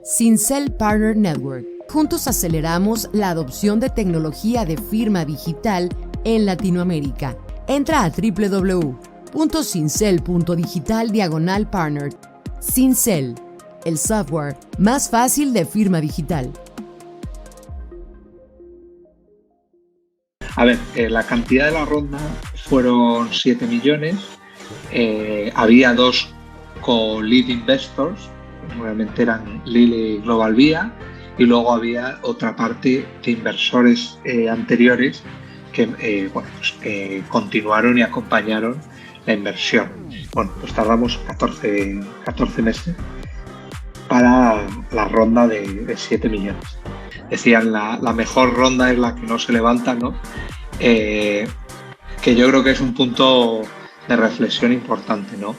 Sincel Partner Network. Juntos aceleramos la adopción de tecnología de firma digital en Latinoamérica. Entra a www.sincel.digital/partner. Sincel, el software más fácil de firma digital. A ver, la cantidad de la ronda fueron 7 millones. Había dos co-lead investors, normalmente eran Lilly y Global Vía, y luego había otra parte de inversores anteriores que continuaron y acompañaron la inversión. Bueno, pues tardamos 14 meses para la ronda de 7 millones. Decían, la mejor ronda es la que no se levanta, ¿no? Que yo creo que es un punto de reflexión importante, ¿no?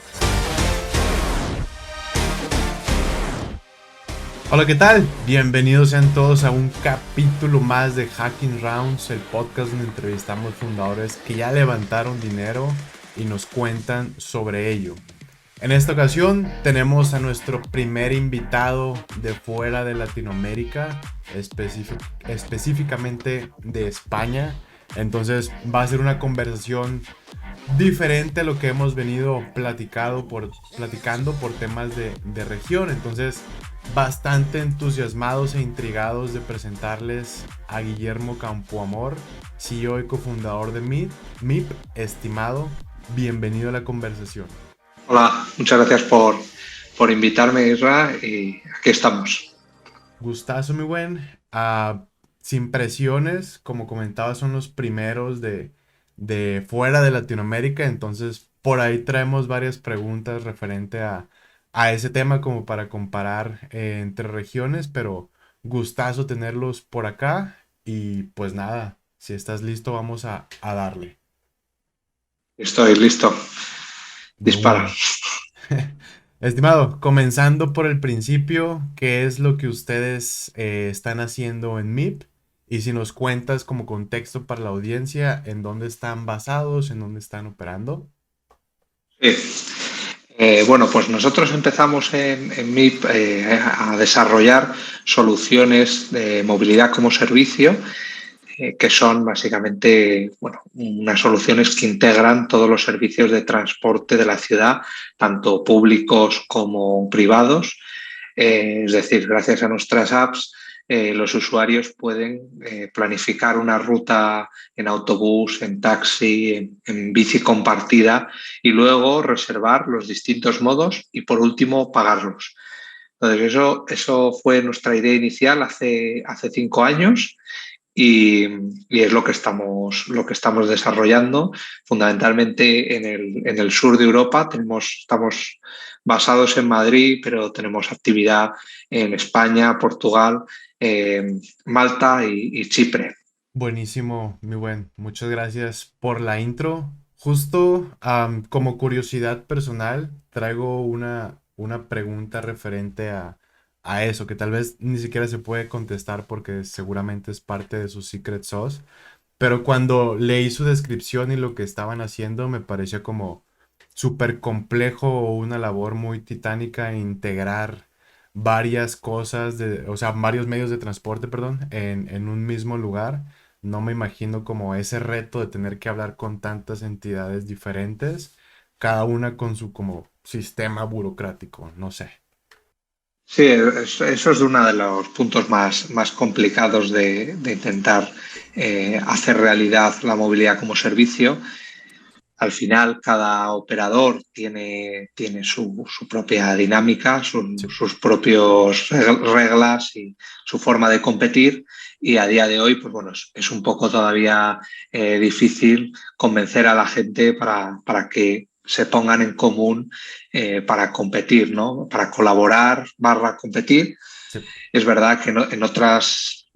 Hola, ¿qué tal? Bienvenidos sean todos a un capítulo más de Hacking Rounds, el podcast donde entrevistamos fundadores que ya levantaron dinero y nos cuentan sobre ello. En esta ocasión tenemos a nuestro primer invitado de fuera de Latinoamérica, específicamente de España. Entonces va a ser una conversación diferente a lo que hemos venido platicando por temas de región. Entonces, bastante entusiasmados e intrigados de presentarles a Guillermo Campoamor, CEO y cofundador de MIP. Estimado, bienvenido a la conversación. Hola, muchas gracias por invitarme, Isra, y aquí estamos. Gustazo, mi buen. Sin presiones, como comentaba, son los primeros de fuera de Latinoamérica, entonces por ahí traemos varias preguntas referente a ese tema como para comparar entre regiones, pero gustazo tenerlos por acá y pues nada, si estás listo vamos a darle. Estoy listo. De Dispara. una. Estimado, comenzando por el principio, ¿qué es lo que ustedes están haciendo en MIP? Y si nos cuentas como contexto para la audiencia, ¿en dónde están basados, en dónde están operando? Sí. Bueno, pues nosotros empezamos en MIP a desarrollar soluciones de movilidad como servicio, que son básicamente unas soluciones que integran todos los servicios de transporte de la ciudad, tanto públicos como privados. Es decir, gracias a nuestras apps, los usuarios pueden planificar una ruta en autobús, en taxi, en bici compartida y luego reservar los distintos modos y, por último, pagarlos. Entonces, eso fue nuestra idea inicial hace 5 años. Y es lo que estamos desarrollando fundamentalmente en el sur de Europa. Estamos basados en Madrid, pero tenemos actividad en España, Portugal, Malta y Chipre. Buenísimo, mi buen. Muchas gracias por la intro. Justo como curiosidad personal, traigo una pregunta referente a eso, que tal vez ni siquiera se puede contestar porque seguramente es parte de su secret sauce. Pero cuando leí su descripción y lo que estaban haciendo, me pareció como súper complejo o una labor muy titánica integrar varias cosas, o sea, varios medios de transporte, perdón, en un mismo lugar. No me imagino como ese reto de tener que hablar con tantas entidades diferentes, cada una con su como sistema burocrático, no sé. Sí, eso es uno de los puntos más complicados de intentar hacer realidad la movilidad como servicio. Al final, cada operador tiene su propia dinámica, Sí. sus propias reglas y su forma de competir. Y a día de hoy, pues bueno, es un poco todavía difícil convencer a la gente para que se pongan en común para competir, ¿no? Para colaborar / competir. Sí. Es verdad que en otras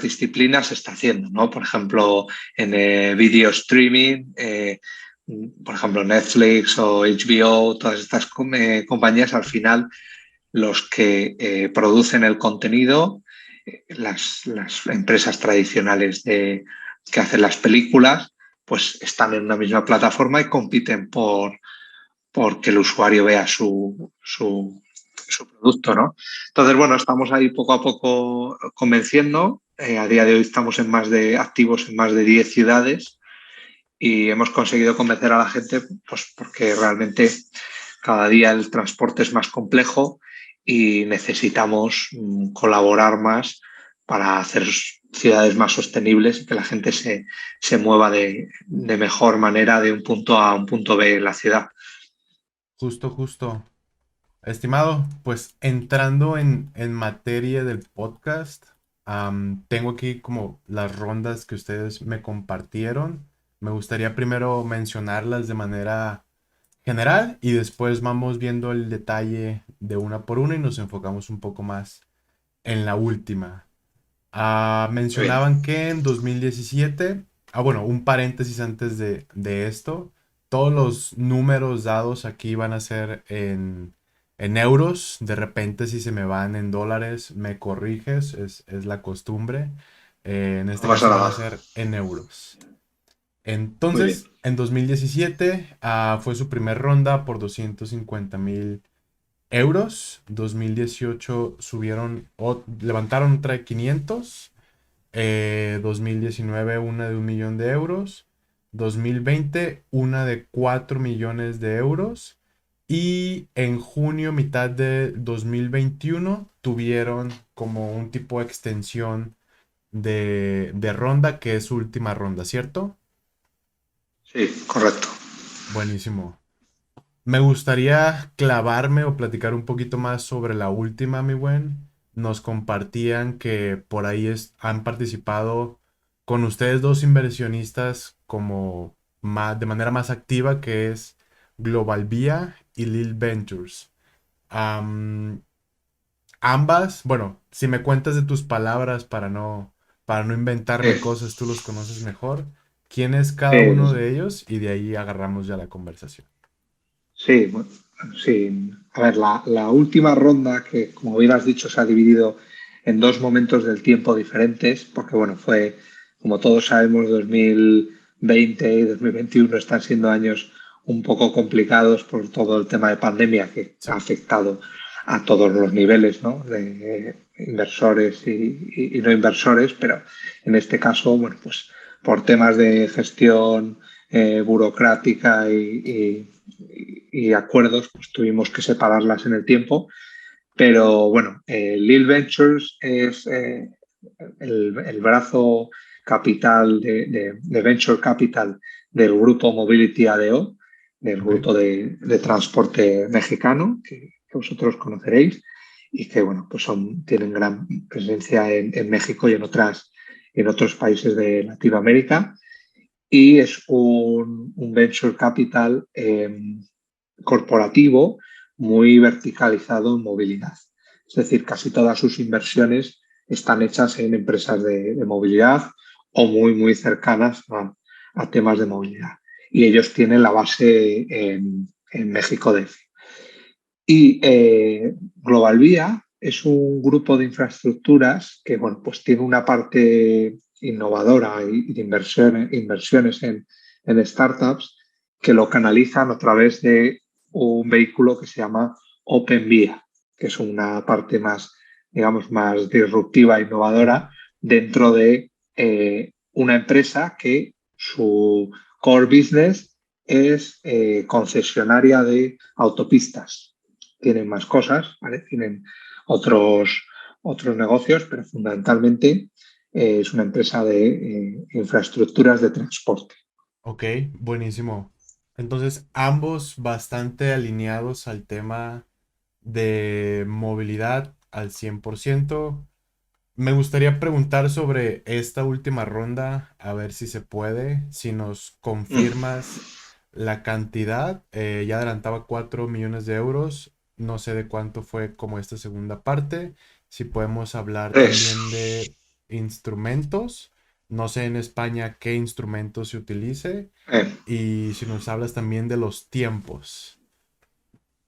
disciplinas se está haciendo, ¿no? Por ejemplo, en video streaming, por ejemplo, Netflix o HBO, todas estas compañías, al final, los que producen el contenido, las empresas tradicionales que hacen las películas, pues están en una misma plataforma y compiten por que el usuario vea su producto, ¿no? Entonces, bueno, estamos ahí poco a poco convenciendo. A día de hoy estamos activos en más de 10 ciudades y hemos conseguido convencer a la gente, pues porque realmente cada día el transporte es más complejo y necesitamos colaborar más para hacer ciudades más sostenibles y que la gente se mueva de mejor manera de un punto A a un punto B en la ciudad. Justo. Estimado, pues entrando en materia del podcast, tengo aquí como las rondas que ustedes me compartieron. Me gustaría primero mencionarlas de manera general y después vamos viendo el detalle de una por una y nos enfocamos un poco más en la última. Muy bien. Mencionaban que en 2017, bueno, un paréntesis antes de esto, todos los números dados aquí van a ser en euros. De repente, si se me van en dólares, me corriges, es la costumbre. En No este pasa caso van a nada. ser en euros. Muy bien. Entonces, en 2017 fue su primer ronda por 250,000 euros. 2018 subieron, levantaron otra de 500. 2019 una de 1 millón de euros. 2020 una de 4 millones de euros. Y en junio, mitad de 2021, tuvieron como un tipo de extensión de ronda, que es su última ronda, ¿cierto? Sí, correcto. Buenísimo. Me gustaría clavarme o platicar un poquito más sobre la última, mi buen. Nos compartían que por ahí han participado con ustedes dos inversionistas como de manera más activa, que es Global Vía y Lil Ventures. Am, Ambas, bueno, si me cuentas de tus palabras para no inventarme Sí, cosas, tú los conoces mejor. ¿Quién es cada sí, uno de ellos? Y de ahí agarramos ya la conversación. sí, bueno, sí. A ver, la última ronda, que como bien has dicho, se ha dividido en dos momentos del tiempo diferentes, porque bueno, fue, como todos sabemos, 2020 y 2021 están siendo años un poco complicados por todo el tema de pandemia que ha Sí. afectado a todos los niveles, ¿no? De inversores y no inversores, pero en este caso, bueno, pues por temas de gestión burocrática y acuerdos, pues tuvimos que separarlas en el tiempo. Pero bueno, Lil Ventures es el brazo capital de Venture Capital del grupo Mobility ADO, del Ok. grupo de transporte mexicano, que vosotros conoceréis, y que bueno, pues tienen gran presencia en México y en otros países de Latinoamérica. Y es un venture capital corporativo muy verticalizado en movilidad. Es decir, casi todas sus inversiones están hechas en empresas de movilidad o muy cercanas a temas de movilidad. Y ellos tienen la base en México DF. Y Global Vía es un grupo de infraestructuras que bueno, pues tiene una parte innovadora y de inversiones en startups que lo canalizan a través de un vehículo que se llama Open Vía, que es una parte más, digamos, más disruptiva e Ujú. innovadora dentro de una empresa que su core business es concesionaria de autopistas. Tienen más cosas, ¿vale? Tienen otros negocios, pero fundamentalmente es una empresa de infraestructuras de transporte. Ok, buenísimo. Entonces, ambos bastante alineados al tema de movilidad al 100%. Me gustaría preguntar sobre esta última ronda, a ver si se puede, si nos Mm. confirmas la cantidad. Ya adelantaba 4 millones de euros, no sé de cuánto fue como esta segunda parte. Si podemos hablar Tres. también de instrumentos, no sé en España qué instrumento se utilice. Eh, Y si nos hablas también de los tiempos.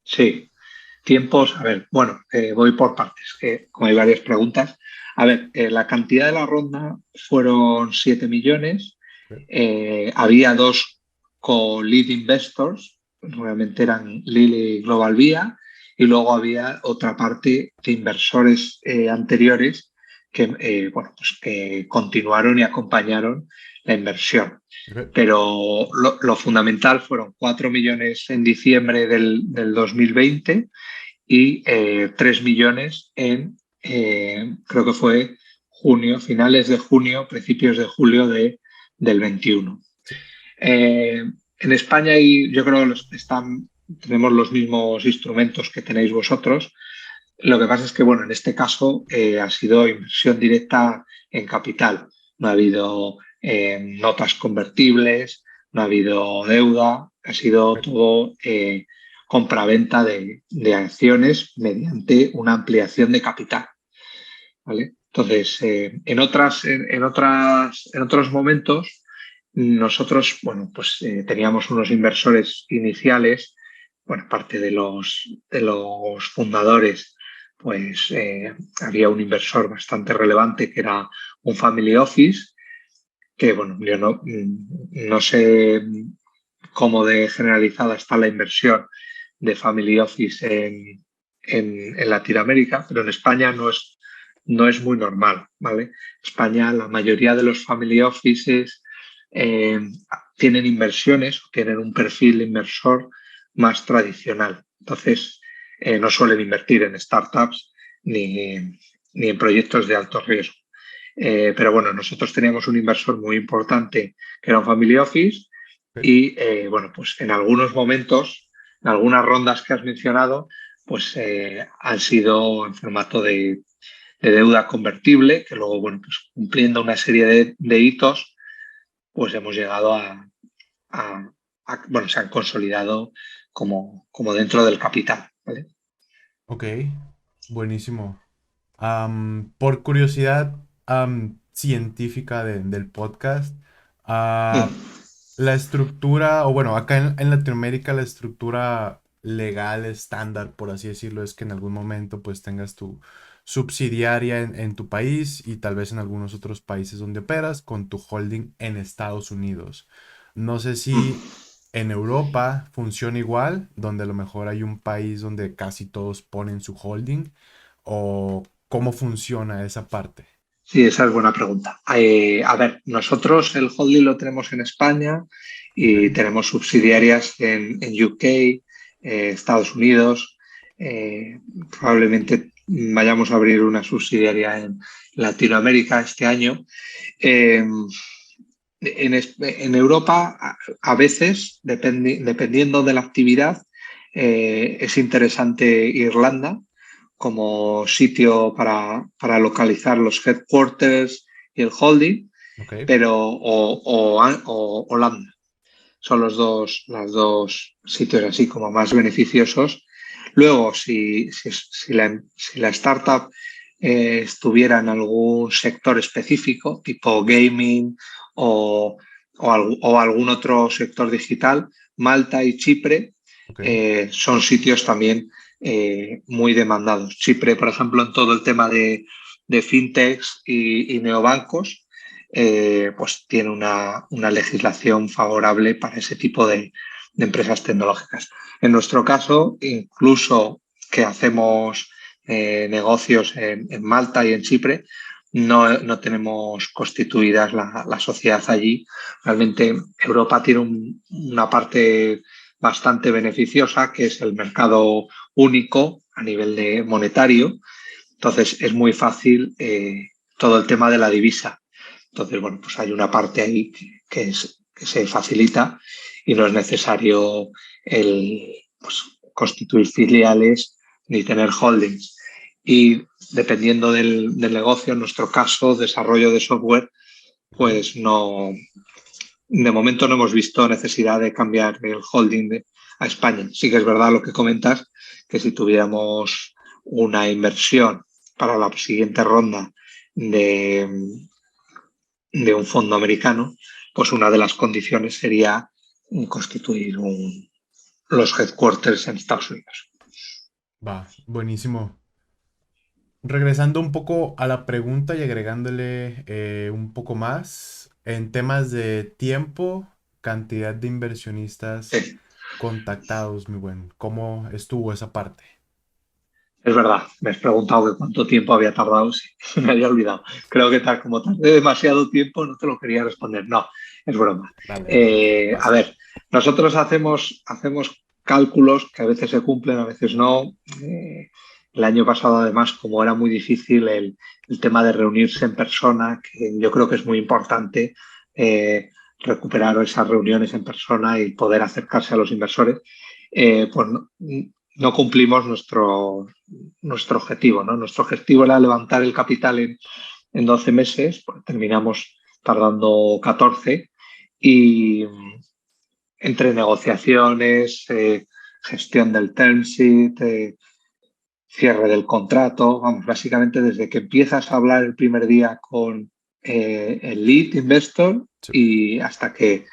sí, tiempos, a ver, bueno, voy por partes, que como hay varias preguntas. A ver, la cantidad de la ronda fueron 7 millones. Ok. Había dos co-lead investors, realmente eran Lili y Global Vía, y luego había otra parte de inversores anteriores que, bueno, pues que continuaron y acompañaron la inversión. Ok. Pero lo fundamental fueron 4 millones en diciembre del 2020 y 3 millones creo que fue junio, finales de junio, principios de julio del 21. Sí. En España y yo creo que tenemos los mismos instrumentos que tenéis vosotros. Lo que pasa es que, bueno, en este caso ha sido inversión directa en capital. No ha habido notas convertibles, no ha habido deuda, ha sido Ok. todo compraventa de acciones mediante una ampliación de capital. ¿Vale? Entonces, en otros momentos, nosotros, bueno, pues teníamos unos inversores iniciales, bueno, parte de los fundadores, pues había un inversor bastante relevante que era un family office, que, bueno, yo no sé cómo de generalizada está la inversión de family office en Latinoamérica, pero en España no es muy normal, ¿vale? España, la mayoría de los family offices eh, tienen inversiones, tienen un perfil inversor más tradicional. Entonces, no suelen invertir en startups ni en proyectos de alto riesgo. Pero bueno, nosotros teníamos un inversor muy importante que era un family office Ok. y bueno, pues en algunos momentos, en algunas rondas que has mencionado, pues han sido en formato de deuda convertible, que luego, bueno, pues cumpliendo una serie de hitos, pues hemos llegado bueno, se han consolidado como dentro del capital, ¿vale? Ok, buenísimo. Por curiosidad científica del podcast, ah, Mm. la estructura, o bueno, acá en Latinoamérica la estructura legal estándar, por así decirlo, es que en algún momento pues tengas tu subsidiaria en tu país y tal vez en algunos otros países donde operas con tu holding en Estados Unidos. No sé si Mm. en Europa funciona igual, donde a lo mejor hay un país donde casi todos ponen su holding, o cómo funciona esa parte. Sí, esa es buena pregunta. A ver, nosotros el holding lo tenemos en España Ok. y tenemos subsidiarias en UK, Estados Unidos. Probablemente vayamos a abrir una subsidiaria en Latinoamérica este año. Eh, en Europa, a veces, dependiendo de la actividad, es interesante Irlanda como sitio para localizar los headquarters y el holding, Ok. pero o Holanda. Son los dos sitios así como más beneficiosos. Luego, si la startup estuviera en algún sector específico, tipo gaming o, o algún otro sector digital, Malta y Chipre Ok. son sitios también muy demandados. Chipre, por ejemplo, en todo el tema de fintechs y neobancos, pues tiene una legislación favorable para ese tipo de empresas tecnológicas. En nuestro caso, incluso que hacemos negocios en Malta y en Chipre, no tenemos constituidas la sociedad allí. Realmente Europa tiene una parte bastante beneficiosa, que es el mercado único a nivel de monetario. Entonces es muy fácil todo el tema de la divisa. Entonces, bueno, pues hay una parte ahí que se facilita y no es necesario pues, constituir filiales ni tener holdings. Y dependiendo del negocio, en nuestro caso, desarrollo de software, Ok. pues no, de momento no hemos visto necesidad de cambiar el holding a España. Sí que es verdad lo que comentas, que si tuviéramos una inversión para la siguiente ronda de, de un fondo americano, pues una de las condiciones sería constituir los headquarters en Estados Unidos. Va, buenísimo. Regresando un poco a la pregunta y agregándole un poco más, en temas de tiempo, cantidad de inversionistas Sí. contactados, mi buen, ¿cómo estuvo esa parte? Es verdad, me has preguntado que cuánto tiempo había tardado, sí, me había olvidado. Creo que tal como tardé demasiado tiempo no te lo quería responder. No, es broma. Dale, no, A pasa. ver, nosotros hacemos cálculos que a veces se cumplen, a veces no. El año pasado, además, como era muy difícil el tema de reunirse en persona, que yo creo que es muy importante recuperar esas reuniones en persona y poder acercarse a los inversores, pues no cumplimos nuestro objetivo, ¿no? Nuestro objetivo era levantar el capital en 12 meses, pues terminamos tardando 14 y entre negociaciones, gestión del term sheet, cierre del contrato, vamos, básicamente desde que empiezas a hablar el primer día con el lead investor Sí. y hasta que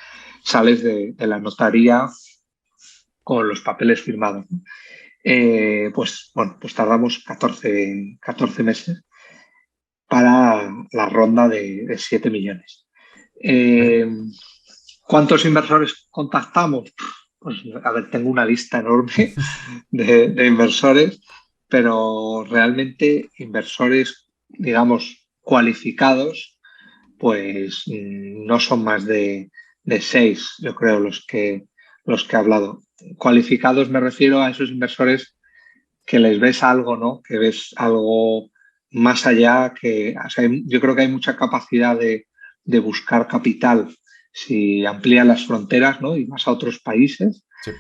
sales de la notaría con los papeles firmados, ¿no? Pues bueno, pues tardamos 14 meses para la ronda de 7 millones. Ok. Eh, ¿Cuántos inversores contactamos? Pues a ver, tengo una lista enorme de inversores, pero realmente inversores, digamos, cualificados, pues no son más de 6, yo creo, los que he hablado. Cualificados me refiero a esos inversores que les ves algo, ¿no? Que ves algo más allá, o sea, yo creo que hay mucha capacidad de buscar capital si amplían las fronteras, ¿no? Y más a otros países, Sí.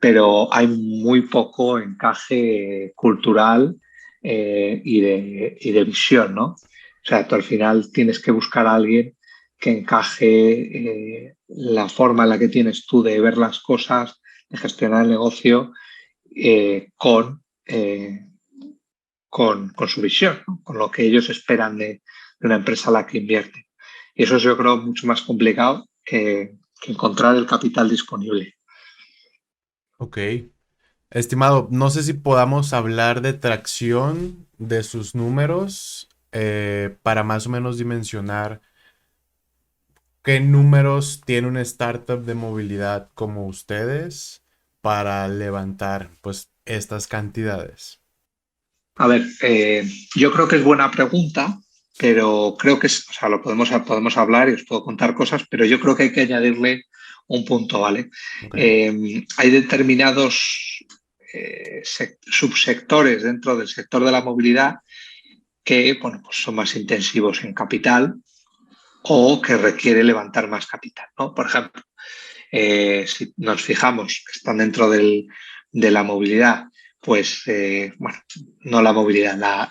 pero hay muy poco encaje cultural y de visión, ¿no? O sea, tú al final tienes que buscar a alguien que encaje la forma en la que tienes tú de ver las cosas, de gestionar el negocio con su visión, ¿no? Con lo que ellos esperan de una empresa a la que invierten. Y eso es, yo creo, mucho más complicado que encontrar el capital disponible. Ok. Estimado, no sé si podamos hablar de tracción de sus números para más o menos dimensionar qué números tiene una startup de movilidad como ustedes para levantar pues estas cantidades. A ver, yo creo que es buena pregunta, pero creo que o sea, podemos hablar y os puedo contar cosas, pero yo creo que hay que añadirle un punto, ¿vale? Ok. Hay determinados subsectores dentro del sector de la movilidad que, bueno, pues son más intensivos en capital o que requiere levantar más capital, ¿no? Por ejemplo, si nos fijamos que están dentro de la movilidad, pues, bueno, no la movilidad,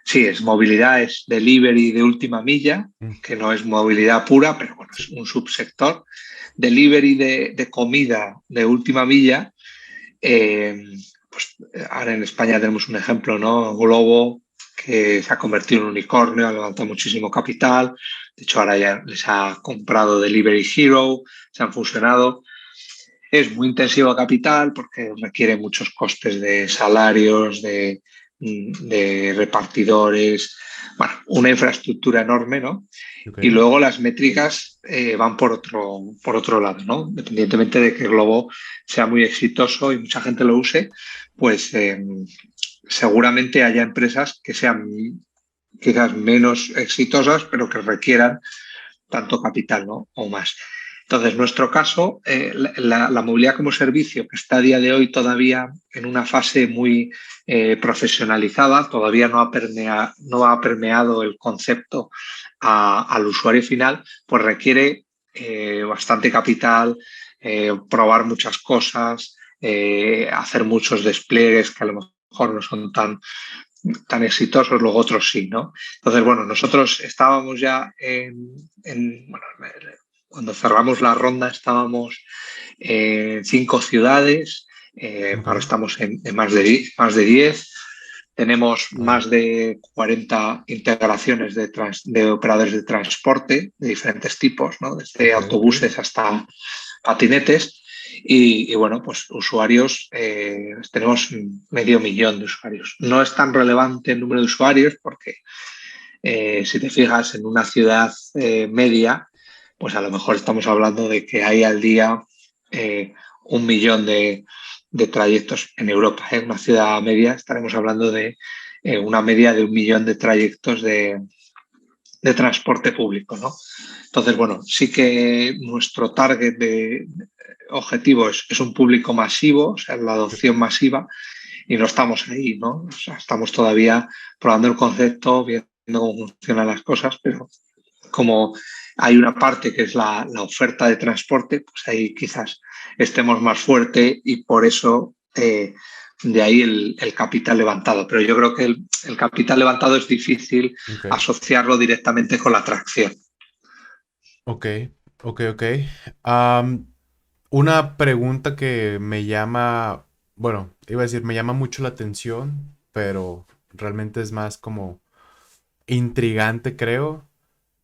sí, es movilidad, es delivery de última milla, Mm. que no es movilidad pura, pero bueno, Sí. es un subsector. Delivery de comida de última milla, eh, pues ahora en España tenemos un ejemplo, ¿no? Globo, que se ha convertido en un unicornio, ha levantado muchísimo capital. De hecho, ahora ya les ha comprado Delivery Hero, se han fusionado. Es muy intensivo a capital porque requiere muchos costes de salarios, de repartidores, bueno, una infraestructura enorme, ¿no? Ok. Y luego las métricas van por otro lado, ¿no? Independientemente de que Globo sea muy exitoso y mucha gente lo use, pues seguramente haya empresas que sean quizás menos exitosas, pero que requieran tanto capital, ¿no? O más. Entonces, nuestro caso, la movilidad como servicio, que está a día de hoy todavía en una fase muy profesionalizada, todavía no ha permeado el concepto al usuario final, pues requiere bastante capital, probar muchas cosas, hacer muchos despliegues que a lo mejor no son tan exitosos, luego otros sí, ¿no? Entonces, bueno, nosotros estábamos ya bueno, cuando cerramos la ronda estábamos en 5 ciudades, Ok. ahora estamos en más de 10. Tenemos Órale. más de 40 integraciones de operadores de transporte de diferentes tipos, ¿no? Desde Ok, ok. autobuses hasta patinetes. Y bueno, pues usuarios, tenemos 500.000 de usuarios. No es tan relevante el número de usuarios porque si te fijas en una ciudad media, pues a lo mejor estamos hablando de que hay al día 1 millón de trayectos en Europa. En una ciudad media estaremos hablando de una media de 1 millón de trayectos de transporte público, ¿no? Entonces, bueno, sí que nuestro target de objetivo es un público masivo, o sea, la adopción masiva, y no estamos ahí, ¿no? O sea, estamos todavía probando el concepto, viendo cómo funcionan las cosas, pero como hay una parte que es la oferta de transporte, pues ahí quizás estemos más fuerte y por eso de ahí el capital levantado. Pero yo creo que el capital levantado es difícil Ok, asociarlo directamente con la atracción. ok, ok. Am, una pregunta que me llama, bueno, iba a decir, me llama mucho la atención, pero realmente es más como intrigante, creo.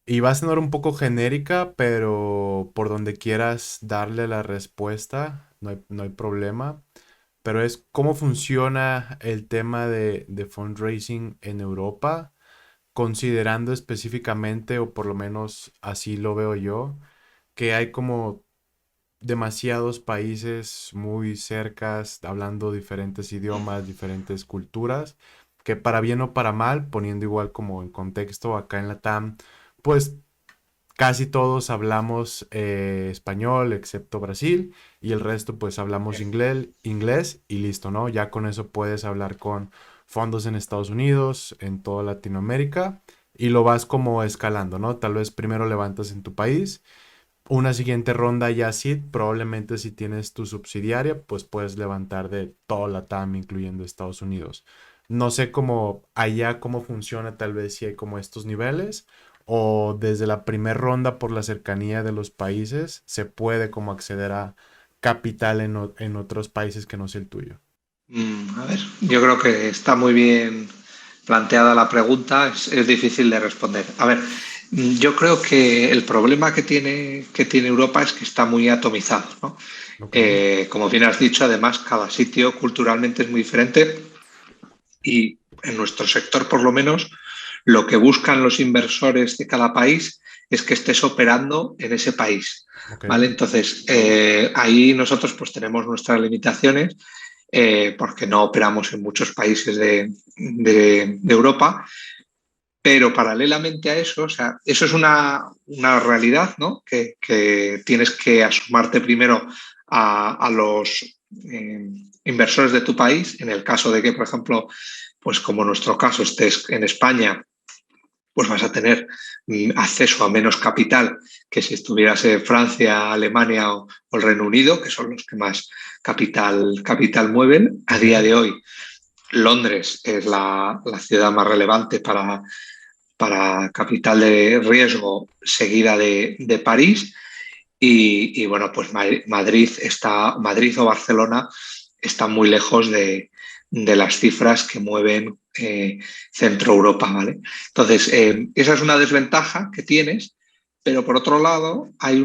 Y va a sonar un poco genérica, pero por donde quieras darle la respuesta, no hay problema. Pero es cómo funciona el tema de fundraising en Europa, considerando específicamente, o por lo menos así lo veo yo, que hay como demasiados países muy cercas, hablando diferentes idiomas, diferentes culturas, que para bien o para mal, poniendo igual como en contexto acá en la TAM, pues casi todos hablamos español, excepto Brasil, y el resto pues hablamos inglés y listo, ¿no? Ya con eso puedes hablar con fondos en Estados Unidos, en toda Latinoamérica, y lo vas como escalando, ¿no? Tal vez primero levantas en tu país, una siguiente ronda ya sí, probablemente si tienes tu subsidiaria, pues puedes levantar de toda la TAM, incluyendo Estados Unidos. No sé cómo allá cómo funciona, tal vez si hay como estos niveles, o desde la primera ronda por la cercanía de los países se puede como acceder a capital en otros países que no sea el tuyo. A ver, yo creo que está muy bien planteada la pregunta, es difícil de responder. A ver, yo creo que el problema que tiene Europa es que está muy atomizado, ¿no? Ok, Como bien has dicho, además, cada sitio culturalmente es muy diferente y en nuestro sector, por lo menos, lo que buscan los inversores de cada país es que estés operando en ese país, ok, ¿vale? Entonces, ahí nosotros pues tenemos nuestras limitaciones porque no operamos en muchos países de Europa, pero paralelamente a eso, o sea, eso es una realidad, ¿no? Que tienes que asumarte primero a los inversores de tu país, en el caso de que, por ejemplo, pues como en nuestro caso estés en España, pues vas a tener acceso a menos capital que si estuvieras en Francia, Alemania o el Reino Unido, que son los que más capital mueven. A ok, día de hoy, Londres es la ciudad más relevante para capital de riesgo, seguida de París. Y bueno, pues Madrid o Barcelona están muy lejos de las cifras que mueven Centro Europa, ¿vale? Entonces, esa es una desventaja que tienes, pero por otro lado, hay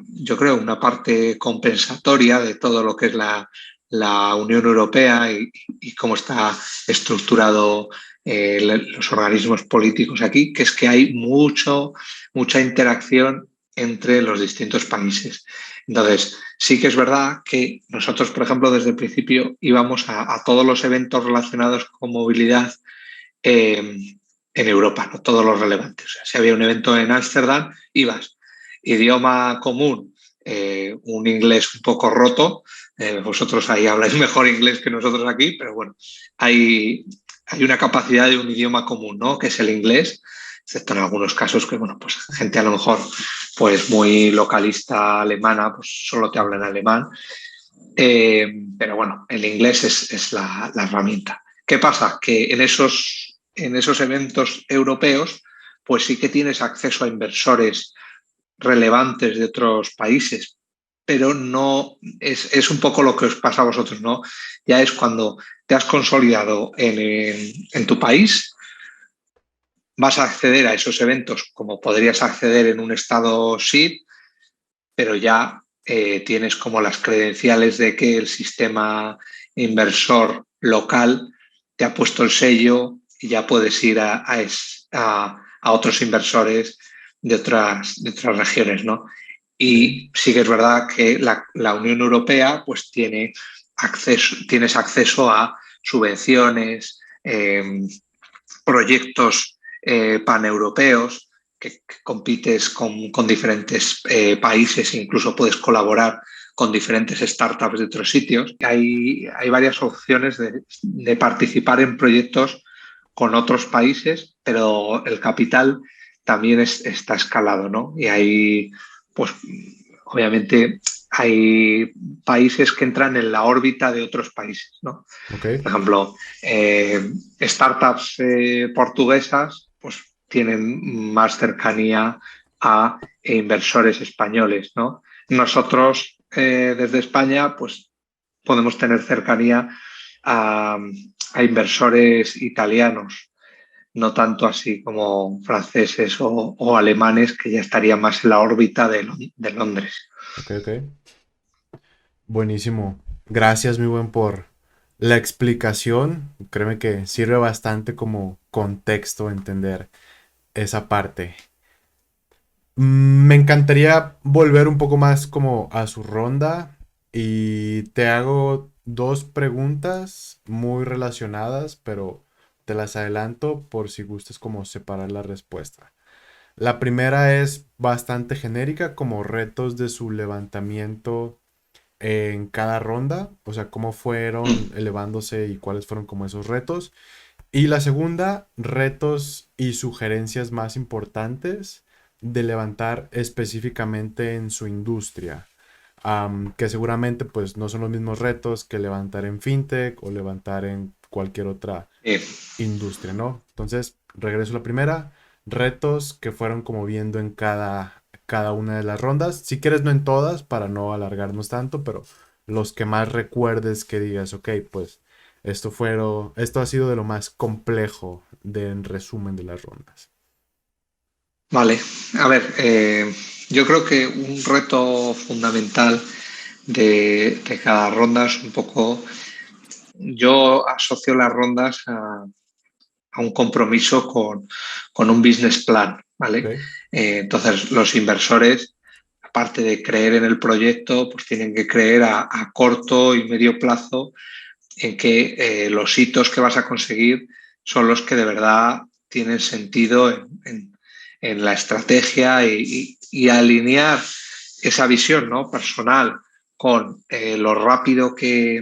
yo creo, una parte compensatoria de todo lo que es la Unión Europea y cómo está estructurado los organismos políticos aquí, que es que hay mucha interacción entre los distintos países. Entonces, sí que es verdad que nosotros, por ejemplo, desde el principio íbamos a todos los eventos relacionados con movilidad en Europa, ¿no? Todos los relevantes. O sea, si había un evento en Ámsterdam, ibas. Idioma común, un inglés un poco roto. Vosotros ahí habláis mejor inglés que nosotros aquí, pero bueno, hay una capacidad de un idioma común, ¿no? Que es el inglés, excepto en algunos casos que, bueno, pues gente a lo mejor pues muy localista alemana, pues solo te habla en alemán. Pero bueno, el inglés es la herramienta. ¿Qué pasa? Que en esos eventos europeos, pues sí que tienes acceso a inversores relevantes de otros países, pero no es un poco lo que os pasa a vosotros, ¿no? Ya es cuando te has consolidado en tu país, vas a acceder a esos eventos como podrías acceder en un estado SID, pero ya tienes como las credenciales de que el sistema inversor local te ha puesto el sello y ya puedes ir a otros inversores de otras regiones, ¿no? ok. Y sí que es verdad que la Unión Europea pues tiene tienes acceso a subvenciones, proyectos paneuropeos, que compites con diferentes países e incluso puedes colaborar con diferentes startups de otros sitios. Hay varias opciones de participar en proyectos con otros países, pero el capital también está escalado, ¿no? Y hay, pues, obviamente, hay países que entran en la órbita de otros países, ¿no? Ok. Por ejemplo, startups portuguesas pues, tienen más cercanía a inversores españoles, ¿no? Nosotros, desde España, pues podemos tener cercanía a, a inversores italianos, no tanto así como franceses o alemanes, que ya estarían más en la órbita de Londres. Ok, ok. Buenísimo. Gracias, mi buen, por la explicación. Créeme que sirve bastante como contexto entender esa parte. Me encantaría volver un poco más como a su ronda y te hago dos preguntas muy relacionadas, pero te las adelanto por si gustas como separar la respuesta. La primera es bastante genérica, como retos de su levantamiento en cada ronda, o sea, cómo fueron elevándose y cuáles fueron como esos retos. Y la segunda, retos y sugerencias más importantes de levantar específicamente en su industria. Que seguramente pues no son los mismos retos que levantar en fintech o levantar en cualquier otra Eh, industria, ¿no? Entonces, regreso a la primera. Retos que fueron como viendo en cada una de las rondas. Si quieres, no en todas, para no alargarnos tanto, pero los que más recuerdes que digas, ok, pues esto ha sido de lo más complejo en resumen de las rondas. vale, a ver, yo creo que un reto fundamental de cada ronda es un poco, yo asocio las rondas a un compromiso con un business plan, ¿vale? Ok. Entonces, los inversores, aparte de creer en el proyecto, pues tienen que creer a corto y medio plazo en que los hitos que vas a conseguir son los que de verdad tienen sentido en la estrategia y alinear esa visión, ¿no?, personal con lo rápido que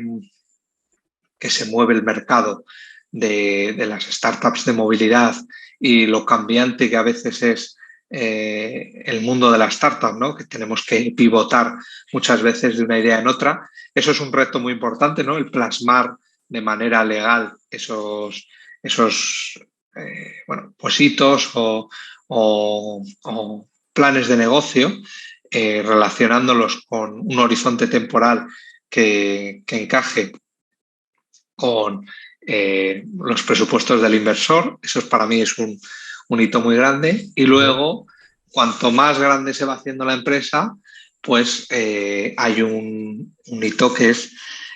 se mueve el mercado de las startups de movilidad y lo cambiante que a veces es el mundo de la startup, ¿no?, que tenemos que pivotar muchas veces de una idea en otra. Eso es un reto muy importante, ¿no?, el plasmar de manera legal esos bueno, pues hitos o planes de negocio, relacionándolos con un horizonte temporal que encaje con los presupuestos del inversor. Eso para mí es un hito muy grande. Y Ok. luego, cuanto más grande se va haciendo la empresa, pues hay un hito que es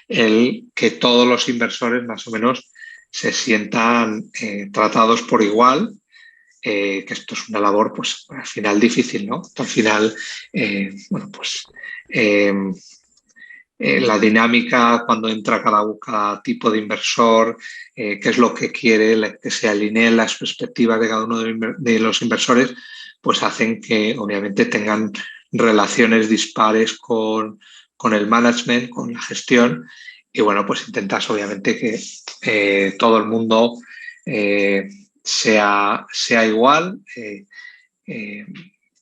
el que todos los inversores más o menos se sientan tratados por igual, que esto es una labor, pues al final difícil, ¿no? Al final, bueno, pues eh, la dinámica cuando entra cada tipo de inversor, qué es lo que quiere, que se alineen las perspectivas de cada uno de los inversores, pues hacen que obviamente tengan relaciones dispares con el management, con la gestión, y bueno, pues intentas obviamente que todo el mundo eh, sea igual. Eh,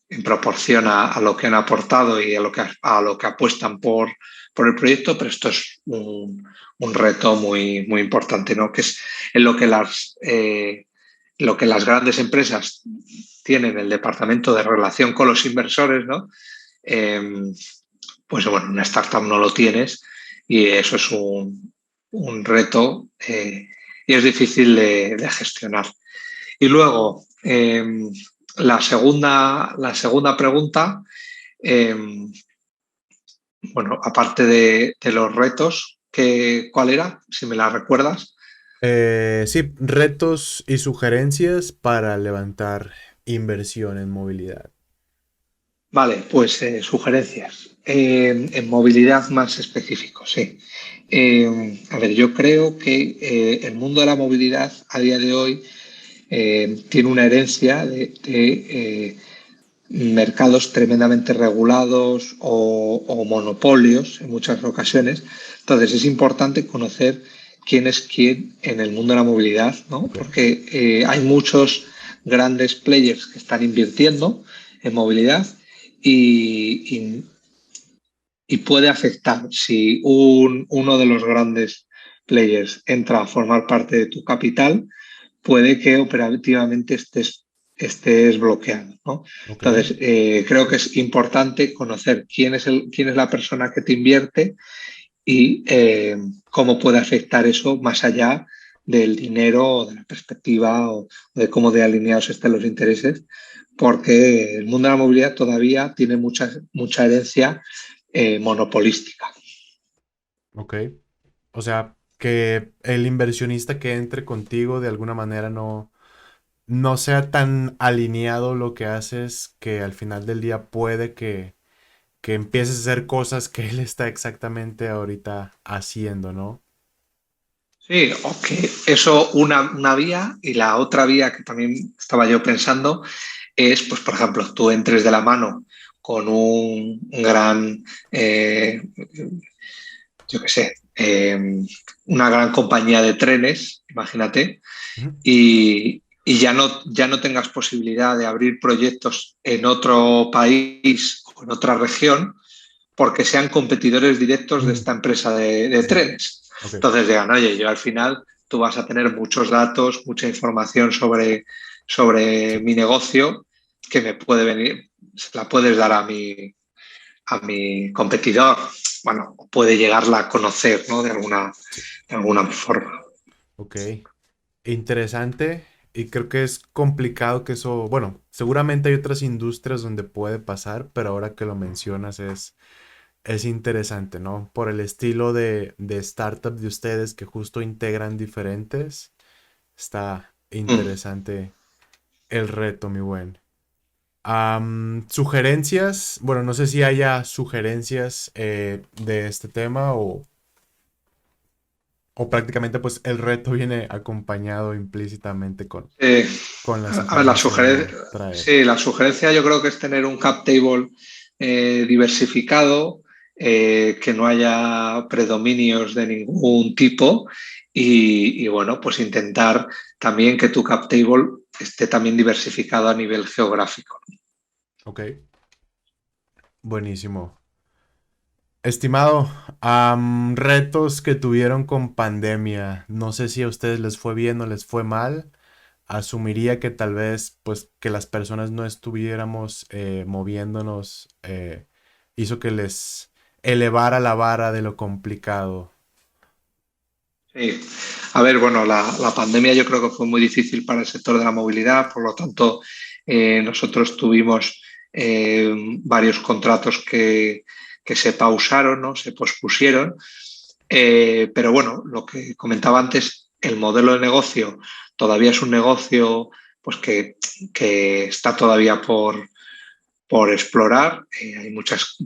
en proporción a lo que han aportado y a lo que apuestan por el proyecto, pero esto es un reto muy, muy importante, ¿no?, que es en lo que las grandes empresas tienen el departamento de relación con los inversores, ¿no? Eh, pues bueno, una startup no lo tienes y eso es un reto y es difícil de gestionar. Y luego, la segunda pregunta, eh, bueno, aparte de los retos, ¿cuál era? Si me la recuerdas. Sí, retos y sugerencias para levantar inversión en movilidad. Vale, pues sugerencias. En movilidad más específico, sí. A ver, yo creo que el mundo de la movilidad a día de hoy tiene una herencia de mercados tremendamente regulados o monopolios en muchas ocasiones. Entonces es importante conocer quién es quién en el mundo de la movilidad, ¿no? Ok. Porque hay muchos grandes players que están invirtiendo en movilidad y, y puede afectar si uno de los grandes players entra a formar parte de tu capital, puede que operativamente estés bloqueado, ¿no? Ok. Entonces, creo que es importante conocer quién es la persona que te invierte y cómo puede afectar eso más allá del dinero o de la perspectiva o de cómo de alineados estén los intereses, porque el mundo de la movilidad todavía tiene mucha herencia monopolística. Ok. O sea, que el inversionista que entre contigo de alguna manera no sea tan alineado lo que haces que al final del día puede que empieces a hacer cosas que él está exactamente ahorita haciendo, ¿no? Sí, ok. Eso una vía y la otra vía que también estaba yo pensando es, pues, por ejemplo, tú entres de la mano con un gran, yo qué sé, una gran compañía de trenes, imagínate, Ujú. y ya no tengas posibilidad de abrir proyectos en otro país o en otra región porque sean competidores directos de Mm, esta empresa de ujú. trenes. Ok, Entonces digan, oye, yo al final tú vas a tener muchos datos, mucha información sobre sí, mi negocio que me puede venir, se la puedes dar a mi competidor. Bueno, puede llegarla a conocer, ¿no? De alguna, sí. de alguna forma. Ok. Interesante. Y creo que es complicado que eso, bueno, seguramente hay otras industrias donde puede pasar, pero ahora que lo mencionas es interesante, ¿no? Por el estilo de startup de ustedes que justo integran diferentes, está Mm. interesante el reto, mi buen. Sugerencias, bueno, no sé si haya sugerencias de este tema o prácticamente pues el reto viene acompañado implícitamente Eh, con las a ver, empresas que van a traer. sí, la sugerencia yo creo que es tener un cap table diversificado, que no haya predominios de ningún tipo y, bueno, pues intentar también que tu cap table esté también diversificado a nivel geográfico. Ok, buenísimo. Estimado, retos que tuvieron con pandemia. No sé si a ustedes les fue bien o les fue mal. Asumiría que tal vez, pues, que las personas no estuviéramos moviéndonos hizo que les elevara la vara de lo complicado. Sí. A ver, bueno, la pandemia yo creo que fue muy difícil para el sector de la movilidad, por lo tanto, nosotros tuvimos varios contratos que se pausaron, ¿no? Se pospusieron. Pero bueno, lo que comentaba antes, el modelo de negocio todavía es un negocio pues, que está todavía por explorar. Hay muchas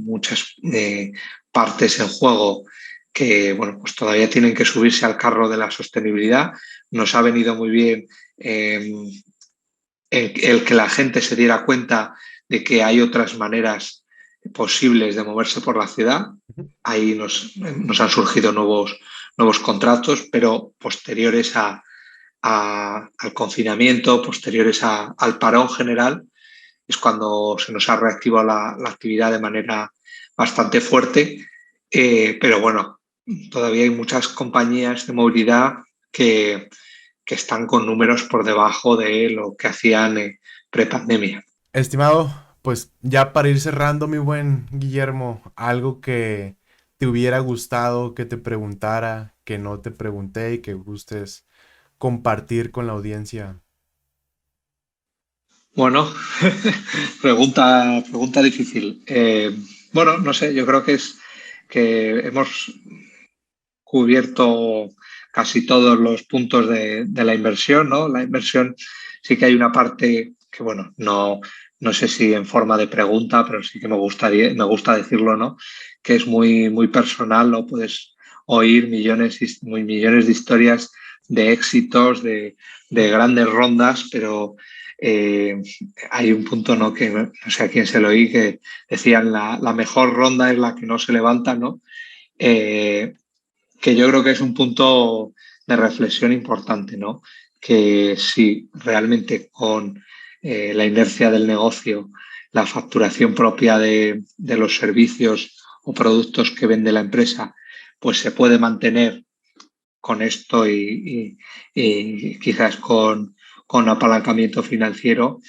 partes en juego que bueno, pues todavía tienen que subirse al carro de la sostenibilidad. Nos ha venido muy bien eh, el que la gente se diera cuenta de que hay otras maneras posibles de moverse por la ciudad. Ujú. Ahí nos han surgido nuevos contratos, pero posteriores al confinamiento, posteriores al parón general, es cuando se nos ha reactivado la actividad de manera bastante fuerte. Pero bueno, todavía hay muchas compañías de movilidad que, que están con números por debajo de lo que hacían prepandemia. Estimado, pues ya para ir cerrando, mi buen Guillermo, algo que te hubiera gustado que te preguntara, que no te pregunté y que gustes compartir con la audiencia. Bueno, pregunta difícil. Bueno, no sé, yo creo que hemos cubierto casi todos los puntos de la inversión, ¿no? La inversión sí que hay una parte que bueno, no sé si en forma de pregunta, pero sí que me gusta decirlo, ¿no? Que es muy, muy personal, ¿no? Puedes oír millones de historias de éxitos, de grandes rondas, pero hay un punto, ¿no? Que no sé a quién se lo oí, que decían la mejor ronda es la que no se levanta, ¿no? Eh, que yo creo que es un punto de reflexión importante, ¿no? Que si realmente con la inercia del negocio, la facturación propia de los servicios o productos que vende la empresa, pues se puede mantener con esto y quizás con apalancamiento financiero,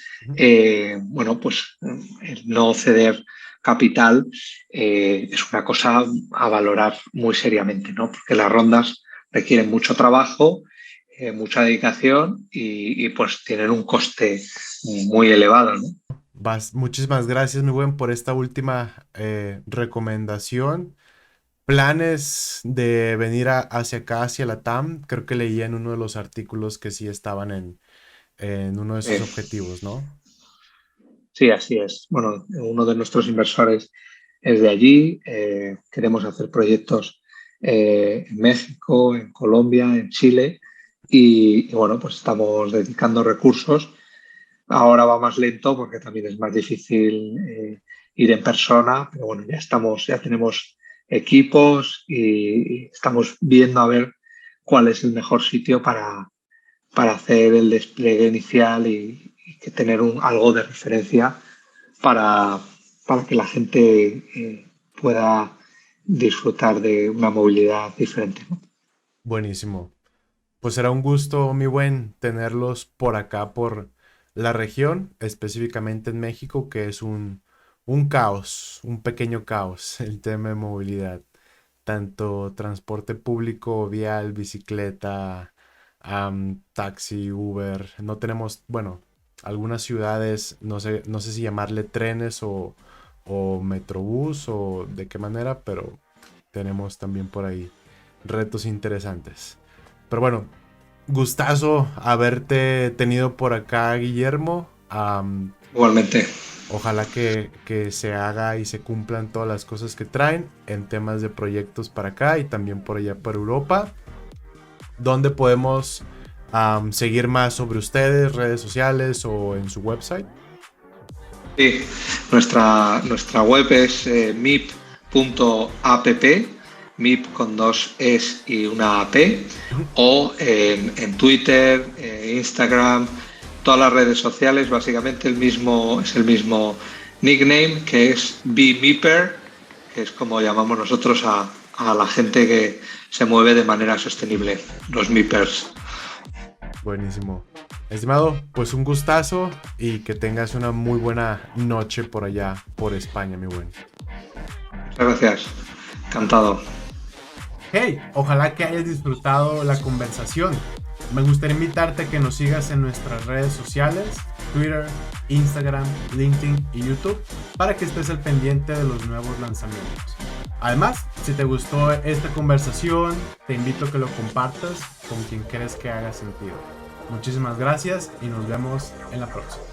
bueno, pues el no ceder capital es una cosa a valorar muy seriamente, ¿no? Porque las rondas requieren mucho trabajo, mucha dedicación pues tienen un coste muy elevado, ¿no? Muchísimas gracias, mi buen, por esta última recomendación. Planes de venir hacia acá, hacia la TAM, creo que leía en uno de los artículos que sí estaban en uno de sus Eh, objetivos, ¿no? sí, así es. Bueno, uno de nuestros inversores es de allí. Queremos hacer proyectos en México, en Colombia, en Chile bueno, pues estamos dedicando recursos. Ahora va más lento porque también es más difícil ir en persona, pero bueno, ya tenemos equipos y estamos viendo a ver cuál es el mejor sitio para hacer el despliegue inicial y que tener algo de referencia para, para que la gente pueda disfrutar de una movilidad diferente, ¿no? Buenísimo. Pues será un gusto, mi buen, tenerlos por acá, por la región, específicamente en México, que es un caos, un pequeño caos, el tema de movilidad. Tanto transporte público, vial, bicicleta, taxi, Uber. No tenemos, bueno, algunas ciudades, no sé si llamarle trenes o metrobús o de qué manera, pero tenemos también por ahí retos interesantes. Pero bueno, gustazo haberte tenido por acá, Guillermo. Igualmente. Ojalá que se haga y se cumplan todas las cosas que traen en temas de proyectos para acá y también por allá por Europa. ¿Dónde podemos seguir más sobre ustedes, redes sociales o en su website? Sí, nuestra web es mip.app, MIP con dos es y una AP, o en Twitter, Instagram, todas las redes sociales, básicamente es el mismo nickname, que es BMIPper, que es como llamamos nosotros a la gente que se mueve de manera sostenible, los MIPers. Buenísimo. Estimado, pues un gustazo y que tengas una muy buena noche por allá, por España, mi buen. Muchas gracias, encantado. Hey, ojalá que hayas disfrutado la conversación. Me gustaría invitarte a que nos sigas en nuestras redes sociales, Twitter, Instagram, LinkedIn y YouTube, para que estés al pendiente de los nuevos lanzamientos. Además, si te gustó esta conversación, te invito a que lo compartas con quien crees que haga sentido. Muchísimas gracias y nos vemos en la próxima.